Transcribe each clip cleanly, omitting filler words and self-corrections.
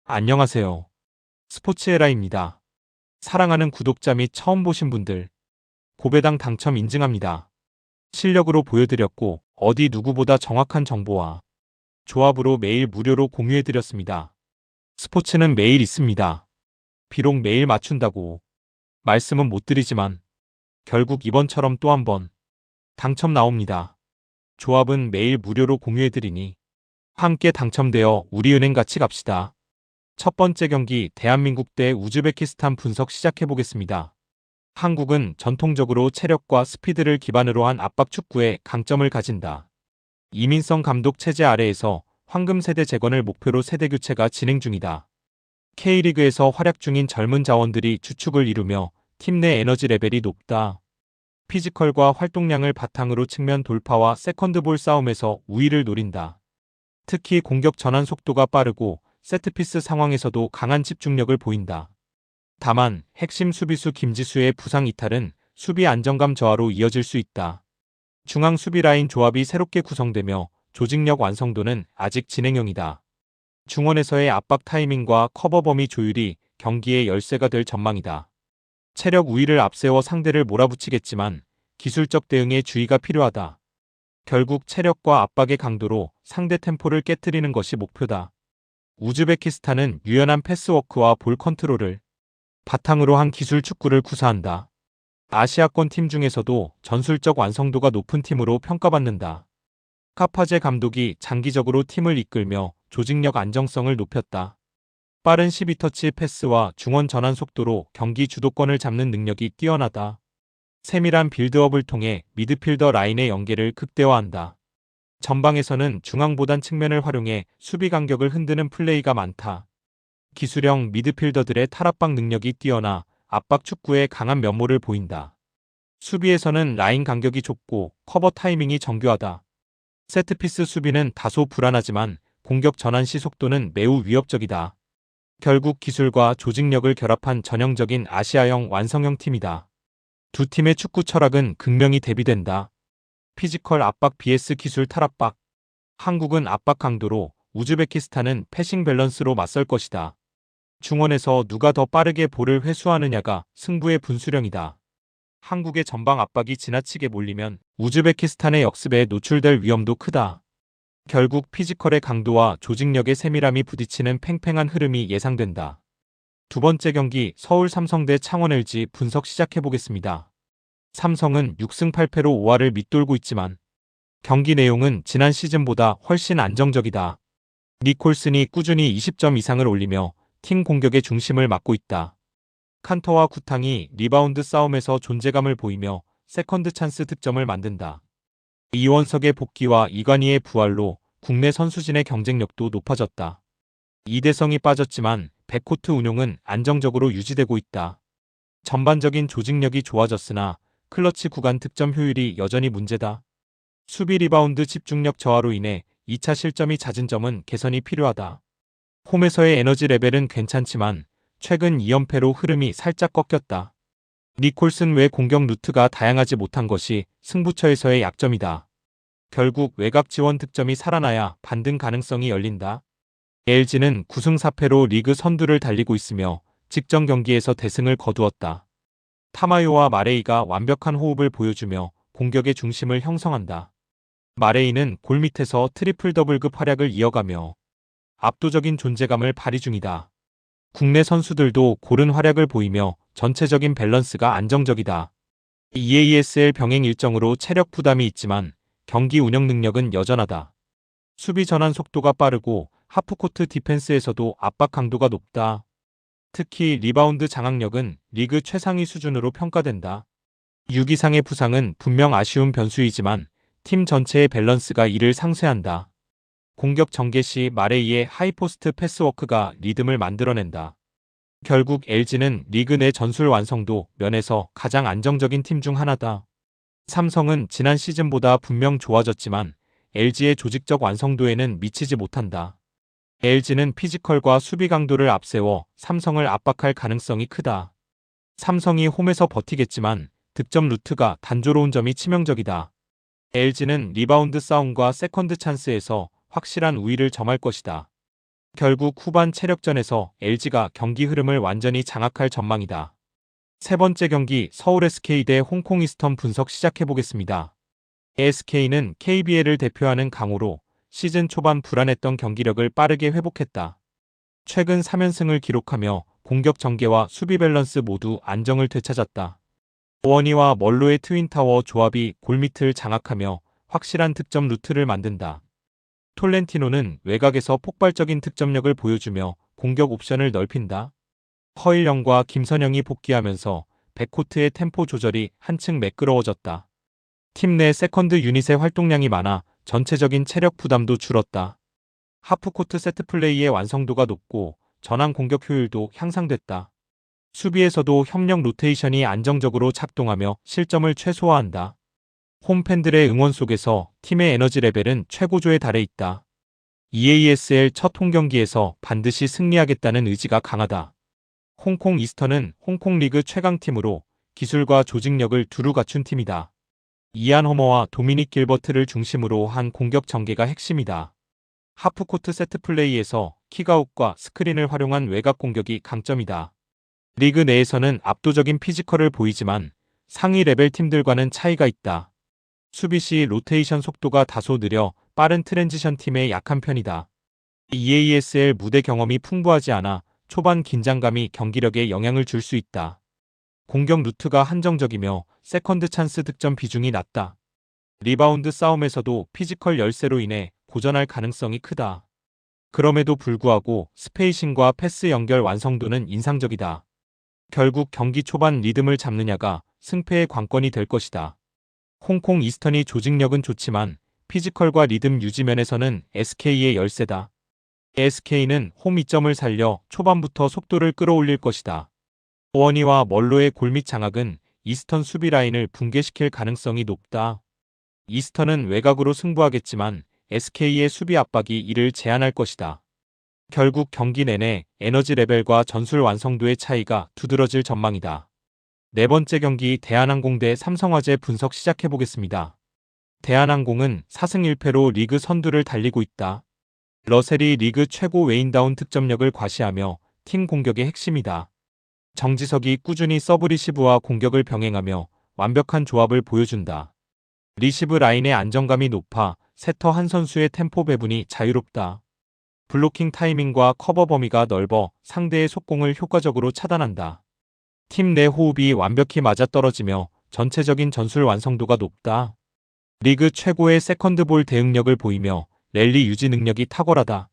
안녕하세요. 스포츠에라입니다. 사랑하는 구독자 및 처음 보신 분들, 고배당 당첨 인증합니다. 실력으로 보여드렸고 어디 누구보다 정확한 정보와 조합으로 매일 무료로 공유해드렸습니다. 스포츠는 매일 있습니다. 비록 매일 맞춘다고 말씀은 못 드리지만 결국 이번처럼 또 한 번 당첨 나옵니다. 조합은 매일 무료로 공유해드리니 함께 당첨되어 우리은행 같이 갑시다. 첫 번째 경기 대한민국 대 우즈베키스탄 분석 시작해보겠습니다. 한국은 전통적으로 체력과 스피드를 기반으로 한 압박 축구에 강점을 가진다. 이민성 감독 체제 아래에서 황금 세대 재건을 목표로 세대 교체가 진행 중이다. K리그에서 활약 중인 젊은 자원들이 주축을 이루며 팀 내 에너지 레벨이 높다. 피지컬과 활동량을 바탕으로 측면 돌파와 세컨드볼 싸움에서 우위를 노린다. 특히 공격 전환 속도가 빠르고 세트피스 상황에서도 강한 집중력을 보인다. 다만 핵심 수비수 김지수의 부상 이탈은 수비 안정감 저하로 이어질 수 있다. 중앙 수비 라인 조합이 새롭게 구성되며 조직력 완성도는 아직 진행형이다. 중원에서의 압박 타이밍과 커버 범위 조율이 경기의 열쇠가 될 전망이다. 체력 우위를 앞세워 상대를 몰아붙이겠지만 기술적 대응에 주의가 필요하다. 결국 체력과 압박의 강도로 상대 템포를 깨트리는 것이 목표다. 우즈베키스탄은 유연한 패스워크와 볼 컨트롤을 바탕으로 한 기술 축구를 구사한다. 아시아권 팀 중에서도 전술적 완성도가 높은 팀으로 평가받는다. 카파제 감독이 장기적으로 팀을 이끌며 조직력 안정성을 높였다. 빠른 12터치 패스와 중원 전환 속도로 경기 주도권을 잡는 능력이 뛰어나다. 세밀한 빌드업을 통해 미드필더 라인의 연계를 극대화한다. 전방에서는 중앙보단 측면을 활용해 수비 간격을 흔드는 플레이가 많다. 기술형 미드필더들의 탈압박 능력이 뛰어나 압박 축구에 강한 면모를 보인다. 수비에서는 라인 간격이 좁고 커버 타이밍이 정교하다. 세트피스 수비는 다소 불안하지만 공격 전환 시 속도는 매우 위협적이다. 결국 기술과 조직력을 결합한 전형적인 아시아형 완성형 팀이다. 두 팀의 축구 철학은 극명히 대비된다. 피지컬 압박 vs 기술 탈압박. 한국은 압박 강도로, 우즈베키스탄은 패싱 밸런스로 맞설 것이다. 중원에서 누가 더 빠르게 볼을 회수하느냐가 승부의 분수령이다. 한국의 전방 압박이 지나치게 몰리면 우즈베키스탄의 역습에 노출될 위험도 크다. 결국 피지컬의 강도와 조직력의 세밀함이 부딪히는 팽팽한 흐름이 예상된다. 두 번째 경기 서울 삼성 대 창원 LG 분석 시작해보겠습니다. 삼성은 6승 8패로 5할을 밑돌고 있지만 경기 내용은 지난 시즌보다 훨씬 안정적이다. 니콜슨이 꾸준히 20점 이상을 올리며 팀 공격의 중심을 맡고 있다. 칸터와 구탕이 리바운드 싸움에서 존재감을 보이며 세컨드 찬스 득점을 만든다. 이원석의 복귀와 이관희의 부활로 국내 선수진의 경쟁력도 높아졌다. 이대성이 빠졌지만 백코트 운용은 안정적으로 유지되고 있다. 전반적인 조직력이 좋아졌으나 클러치 구간 득점 효율이 여전히 문제다. 수비 리바운드 집중력 저하로 인해 2차 실점이 잦은 점은 개선이 필요하다. 홈에서의 에너지 레벨은 괜찮지만 최근 2연패로 흐름이 살짝 꺾였다. 니콜슨 외 공격 루트가 다양하지 못한 것이 승부처에서의 약점이다. 결국 외곽 지원 득점이 살아나야 반등 가능성이 열린다. LG는 9승 4패로 리그 선두를 달리고 있으며 직전 경기에서 대승을 거두었다. 타마요와 마레이가 완벽한 호흡을 보여주며 공격의 중심을 형성한다. 마레이는 골 밑에서 트리플 더블급 활약을 이어가며 압도적인 존재감을 발휘 중이다. 국내 선수들도 고른 활약을 보이며 전체적인 밸런스가 안정적이다. EASL 병행 일정으로 체력 부담이 있지만 경기 운영 능력은 여전하다. 수비 전환 속도가 빠르고 하프코트 디펜스에서도 압박 강도가 높다. 특히 리바운드 장악력은 리그 최상위 수준으로 평가된다. 6 이상의 부상은 분명 아쉬운 변수이지만 팀 전체의 밸런스가 이를 상쇄한다. 공격 전개 시 마레이의 하이포스트 패스워크가 리듬을 만들어낸다. 결국 LG는 리그 내 전술 완성도 면에서 가장 안정적인 팀 중 하나다. 삼성은 지난 시즌보다 분명 좋아졌지만 LG의 조직적 완성도에는 미치지 못한다. LG는 피지컬과 수비 강도를 앞세워 삼성을 압박할 가능성이 크다. 삼성이 홈에서 버티겠지만 득점 루트가 단조로운 점이 치명적이다. LG는 리바운드 싸움과 세컨드 찬스에서 확실한 우위를 점할 것이다. 결국 후반 체력전에서 LG가 경기 흐름을 완전히 장악할 전망이다. 세 번째 경기 서울 SK 대 홍콩 이스턴 분석 시작해보겠습니다. SK는 KBL을 대표하는 강호로 시즌 초반 불안했던 경기력을 빠르게 회복했다. 최근 3연승을 기록하며 공격 전개와 수비 밸런스 모두 안정을 되찾았다. 오원희와 멀로의 트윈타워 조합이 골밑을 장악하며 확실한 득점 루트를 만든다. 톨렌티노는 외곽에서 폭발적인 득점력을 보여주며 공격 옵션을 넓힌다. 허일영과 김선영이 복귀하면서 백코트의 템포 조절이 한층 매끄러워졌다. 팀 내 세컨드 유닛의 활동량이 많아 전체적인 체력 부담도 줄었다. 하프코트 세트플레이의 완성도가 높고 전환 공격 효율도 향상됐다. 수비에서도 협력 로테이션이 안정적으로 작동하며 실점을 최소화한다. 홈팬들의 응원 속에서 팀의 에너지 레벨은 최고조에 달해 있다. EASL 첫 홈경기에서 반드시 승리하겠다는 의지가 강하다. 홍콩 이스턴은 홍콩 리그 최강팀으로 기술과 조직력을 두루 갖춘 팀이다. 이안 허머와 도미닉 길버트를 중심으로 한 공격 전개가 핵심이다. 하프코트 세트플레이에서 킥아웃과 스크린을 활용한 외곽 공격이 강점이다. 리그 내에서는 압도적인 피지컬을 보이지만 상위 레벨 팀들과는 차이가 있다. 수비 시 로테이션 속도가 다소 느려 빠른 트랜지션 팀의 약한 편이다. EASL 무대 경험이 풍부하지 않아 초반 긴장감이 경기력에 영향을 줄 수 있다. 공격 루트가 한정적이며 세컨드 찬스 득점 비중이 낮다. 리바운드 싸움에서도 피지컬 열세로 인해 고전할 가능성이 크다. 그럼에도 불구하고 스페이싱과 패스 연결 완성도는 인상적이다. 결국 경기 초반 리듬을 잡느냐가 승패의 관건이 될 것이다. 홍콩 이스턴이 조직력은 좋지만 피지컬과 리듬 유지 면에서는 SK의 열세다. SK는 홈 이점을 살려 초반부터 속도를 끌어올릴 것이다. 오원희와 멀로의 골밑 장악은 이스턴 수비 라인을 붕괴시킬 가능성이 높다. 이스턴은 외곽으로 승부하겠지만 SK의 수비 압박이 이를 제한할 것이다. 결국 경기 내내 에너지 레벨과 전술 완성도의 차이가 두드러질 전망이다. 네 번째 경기 대한항공 대 삼성화재 분석 시작해보겠습니다. 대한항공은 4승 1패로 리그 선두를 달리고 있다. 러셀이 리그 최고 웨인다운 득점력을 과시하며 팀 공격의 핵심이다. 정지석이 꾸준히 서브 리시브와 공격을 병행하며 완벽한 조합을 보여준다. 리시브 라인의 안정감이 높아 세터 한 선수의 템포 배분이 자유롭다. 블로킹 타이밍과 커버 범위가 넓어 상대의 속공을 효과적으로 차단한다. 팀 내 호흡이 완벽히 맞아떨어지며 전체적인 전술 완성도가 높다. 리그 최고의 세컨드볼 대응력을 보이며 랠리 유지 능력이 탁월하다.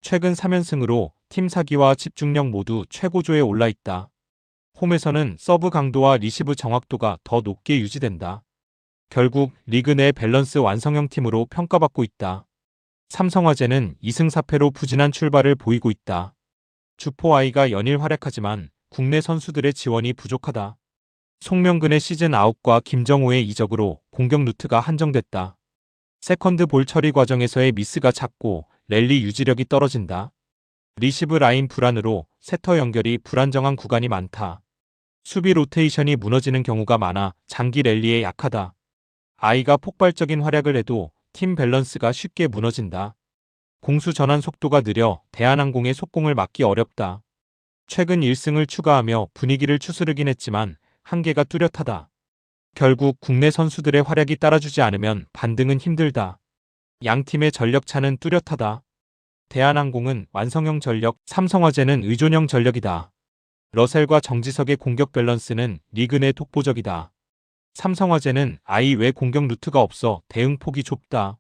최근 3연승으로 팀 사기와 집중력 모두 최고조에 올라 있다. 홈에서는 서브 강도와 리시브 정확도가 더 높게 유지된다. 결국 리그 내 밸런스 완성형 팀으로 평가받고 있다. 삼성화재는 2승 4패로 부진한 출발을 보이고 있다. 주포아이가 연일 활약하지만 국내 선수들의 지원이 부족하다. 송명근의 시즌 아웃과 김정호의 이적으로 공격 루트가 한정됐다. 세컨드 볼 처리 과정에서의 미스가 잦고 랠리 유지력이 떨어진다. 리시브 라인 불안으로 세터 연결이 불안정한 구간이 많다. 수비 로테이션이 무너지는 경우가 많아 장기 랠리에 약하다. 아이가 폭발적인 활약을 해도 팀 밸런스가 쉽게 무너진다. 공수 전환 속도가 느려 대한항공의 속공을 막기 어렵다. 최근 1승을 추가하며 분위기를 추스르긴 했지만 한계가 뚜렷하다. 결국 국내 선수들의 활약이 따라주지 않으면 반등은 힘들다. 양팀의 전력 차는 뚜렷하다. 대한항공은 완성형 전력, 삼성화재는 의존형 전력이다. 러셀과 정지석의 공격 밸런스는 리그 내 독보적이다. 삼성화재는 아이 외 공격 루트가 없어 대응폭이 좁다.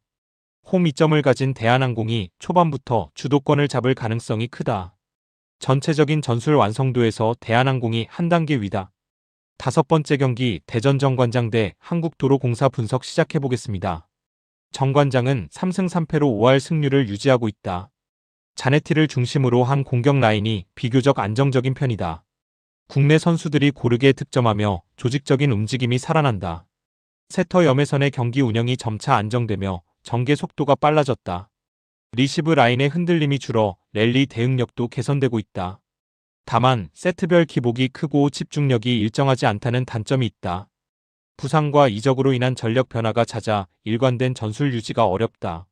홈 이점을 가진 대한항공이 초반부터 주도권을 잡을 가능성이 크다. 전체적인 전술 완성도에서 대한항공이 한 단계 위다. 다섯 번째 경기 대전 정관장 대 한국도로공사 분석 시작해보겠습니다. 정관장은 3승 3패로 5할 승률을 유지하고 있다. 자네티를 중심으로 한 공격 라인이 비교적 안정적인 편이다. 국내 선수들이 고르게 득점하며 조직적인 움직임이 살아난다. 세터 염혜선의 경기 운영이 점차 안정되며 전개 속도가 빨라졌다. 리시브 라인의 흔들림이 줄어 랠리 대응력도 개선되고 있다. 다만 세트별 기복이 크고 집중력이 일정하지 않다는 단점이 있다. 부상과 이적으로 인한 전력 변화가 잦아 일관된 전술 유지가 어렵다.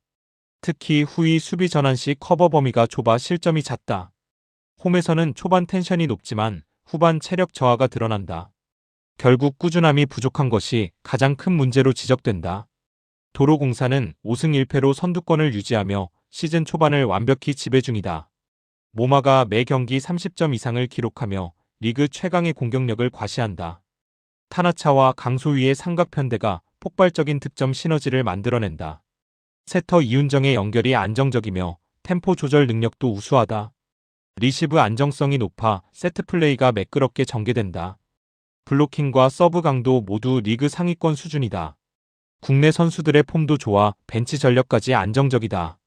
특히 후위 수비 전환 시 커버 범위가 좁아 실점이 잦다. 홈에서는 초반 텐션이 높지만 후반 체력 저하가 드러난다. 결국 꾸준함이 부족한 것이 가장 큰 문제로 지적된다. 도로공사는 5승 1패로 선두권을 유지하며 시즌 초반을 완벽히 지배 중이다. 모마가 매 경기 30점 이상을 기록하며 리그 최강의 공격력을 과시한다. 타나차와 강소희의 삼각편대가 폭발적인 득점 시너지를 만들어낸다. 세터 이윤정의 연결이 안정적이며 템포 조절 능력도 우수하다. 리시브 안정성이 높아 세트 플레이가 매끄럽게 전개된다. 블로킹과 서브 강도 모두 리그 상위권 수준이다. 국내 선수들의 폼도 좋아 벤치 전력까지 안정적이다.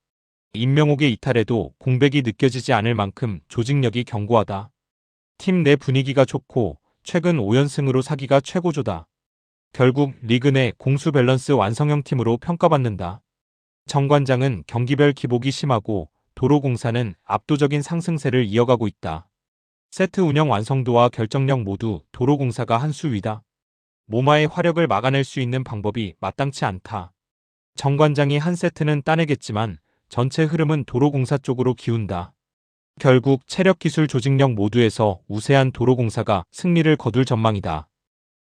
임명옥의 이탈에도 공백이 느껴지지 않을 만큼 조직력이 견고하다. 팀 내 분위기가 좋고 최근 5연승으로 사기가 최고조다. 결국 리그 내 공수 밸런스 완성형 팀으로 평가받는다. 정관장은 경기별 기복이 심하고 도로공사는 압도적인 상승세를 이어가고 있다. 세트 운영 완성도와 결정력 모두 도로공사가 한 수 위다. 모마의 화력을 막아낼 수 있는 방법이 마땅치 않다. 정관장이 한 세트는 따내겠지만 전체 흐름은 도로공사 쪽으로 기운다. 결국 체력 기술 조직력 모두에서 우세한 도로공사가 승리를 거둘 전망이다.